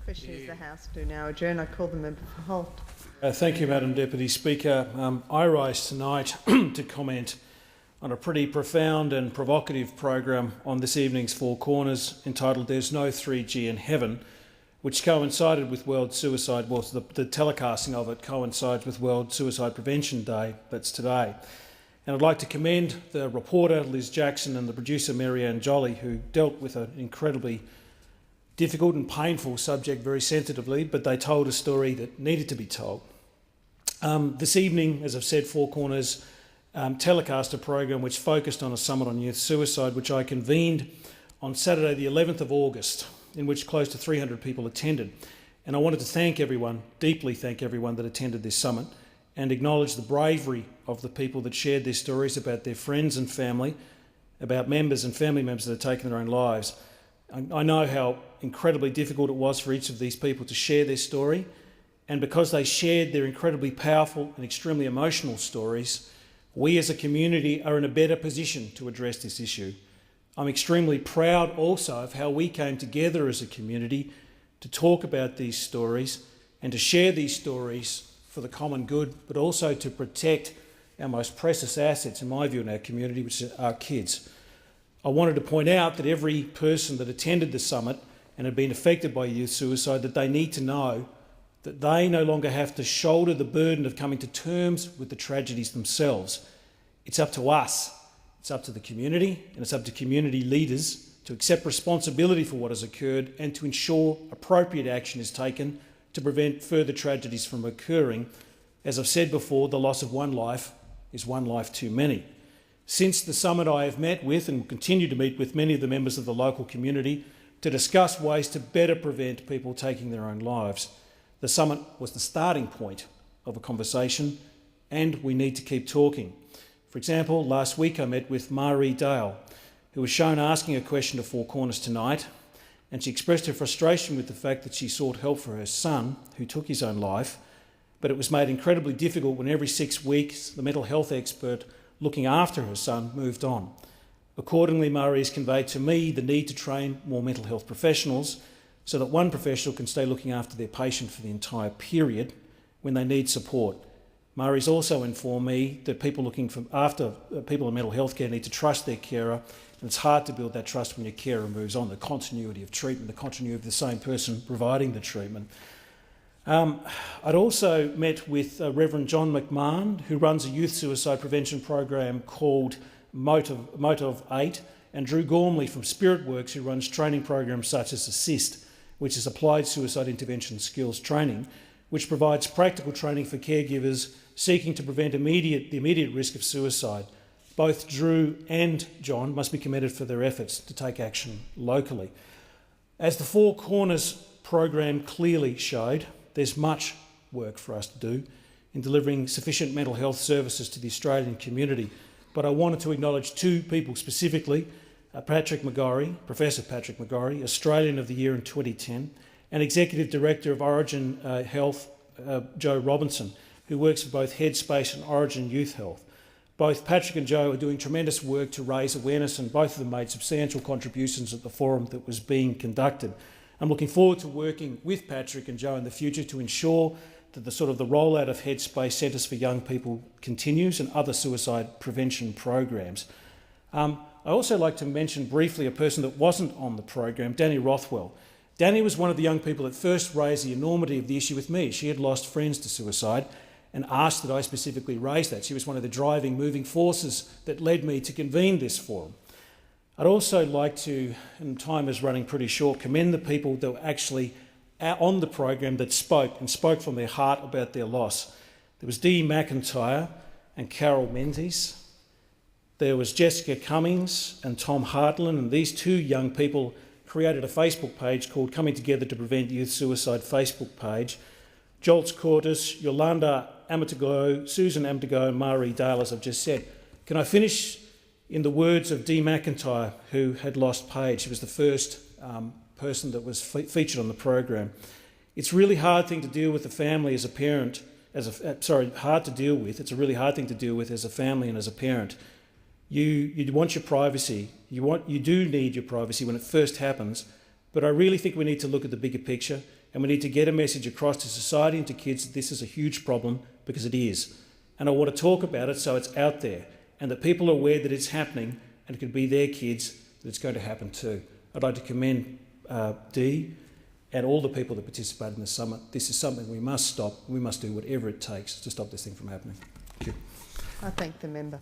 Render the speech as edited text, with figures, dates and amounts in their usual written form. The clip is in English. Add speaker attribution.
Speaker 1: Question is the House do now adjourn. I call the member for Holt.
Speaker 2: Thank you, Madam Deputy Speaker. I rise tonight to comment on a pretty profound and provocative program on this evening's Four Corners entitled There's No 3G in Heaven, which coincided with World Suicide, well, the telecasting of it coincides with World Suicide Prevention Day, that's today. And I'd like to commend the reporter, Liz Jackson, and the producer, Marianne Jolly, who dealt with an incredibly difficult and painful subject very sensitively, but they told a story that needed to be told. This evening, as I've said, Four Corners telecast a program which focused on a summit on youth suicide, which I convened on Saturday the 11th of August, in which close to 300 people attended. And I wanted to thank everyone, deeply thank everyone that attended this summit, and acknowledge the bravery of the people that shared their stories about their friends and family, about members and family members that had taken their own lives. I know how incredibly difficult it was for each of these people to share their story, and because they shared their incredibly powerful and extremely emotional stories, we as a community are in a better position to address this issue. I'm extremely proud also of how we came together as a community to talk about these stories and to share these stories for the common good, but also to protect our most precious assets, in my view, in our community, which are our kids. I wanted to point out that every person that attended the summit and had been affected by youth suicide, that they need to know that they no longer have to shoulder the burden of coming to terms with the tragedies themselves. It's up to us, it's up to the community, and it's up to community leaders to accept responsibility for what has occurred and to ensure appropriate action is taken to prevent further tragedies from occurring. As I've said before, the loss of one life is one life too many. Since the summit, I have met with and will continue to meet with many of the members of the local community to discuss ways to better prevent people taking their own lives. The summit was the starting point of a conversation, and we need to keep talking. For example, last week I met with Marie Dale, who was shown asking a question to Four Corners tonight, and she expressed her frustration with the fact that she sought help for her son, who took his own life, but it was made incredibly difficult when every 6 weeks the mental health expert looking after her son moved on. Accordingly, Marie has conveyed to me the need to train more mental health professionals so that one professional can stay looking after their patient for the entire period when they need support. Marie's also informed me that people looking after people in mental health care need to trust their carer, and it's hard to build that trust when your carer moves on, the continuity of treatment, the continuity of the same person providing the treatment. I'd also met with Reverend John McMahon, who runs a youth suicide prevention program called Motive 8, and Drew Gormley from Spirit Works, who runs training programs such as Assist, which is Applied Suicide Intervention Skills Training, which provides practical training for caregivers seeking to prevent the immediate risk of suicide. Both Drew and John must be commended for their efforts to take action locally. As the Four Corners program clearly showed, there's much work for us to do in delivering sufficient mental health services to the Australian community. But I wanted to acknowledge two people specifically, Professor Patrick McGorry, Australian of the Year in 2010, and Executive Director of Origin Health, Joe Robinson, who works for both Headspace and Origin Youth Health. Both Patrick and Joe are doing tremendous work to raise awareness, and both of them made substantial contributions at the forum that was being conducted. I'm looking forward to working with Patrick and Joe in the future to ensure that the rollout of Headspace Centres for Young People continues and other suicide prevention programs. I also like to mention briefly a person that wasn't on the program, Danny Rothwell. Danny was one of the young people that first raised the enormity of the issue with me. She had lost friends to suicide and asked that I specifically raise that. She was one of the driving, moving forces that led me to convene this forum. I'd also like to, and time is running pretty short, commend the people that were actually on the program that spoke from their heart about their loss. There was Dee McIntyre and Carol Menzies. There was Jessica Cummings and Tom Hartland, and these two young people created a Facebook page called Coming Together to Prevent Youth Suicide Facebook page. Jolts Cortis, Yolanda Amatigo, Susan Amatigo and Marie Dale, as I've just said. Can I finish in the words of Dee McIntyre, who had lost Paige? She was the first person that was featured on the program. It's a really hard thing to deal with a family as a parent, hard to deal with. It's a really hard thing to deal with as a family and as a parent. You want your privacy. You do need your privacy when it first happens, but I really think we need to look at the bigger picture And we need to get a message across to society and to kids that this is a huge problem, because it is. And I want to talk about it so it's out there and that people are aware that it's happening and it could be their kids that it's going to happen to. I'd like to commend Dee and all the people that participated in the summit. This is something we must stop. We must do whatever it takes to stop this thing from happening. Thank you.
Speaker 1: I thank the member.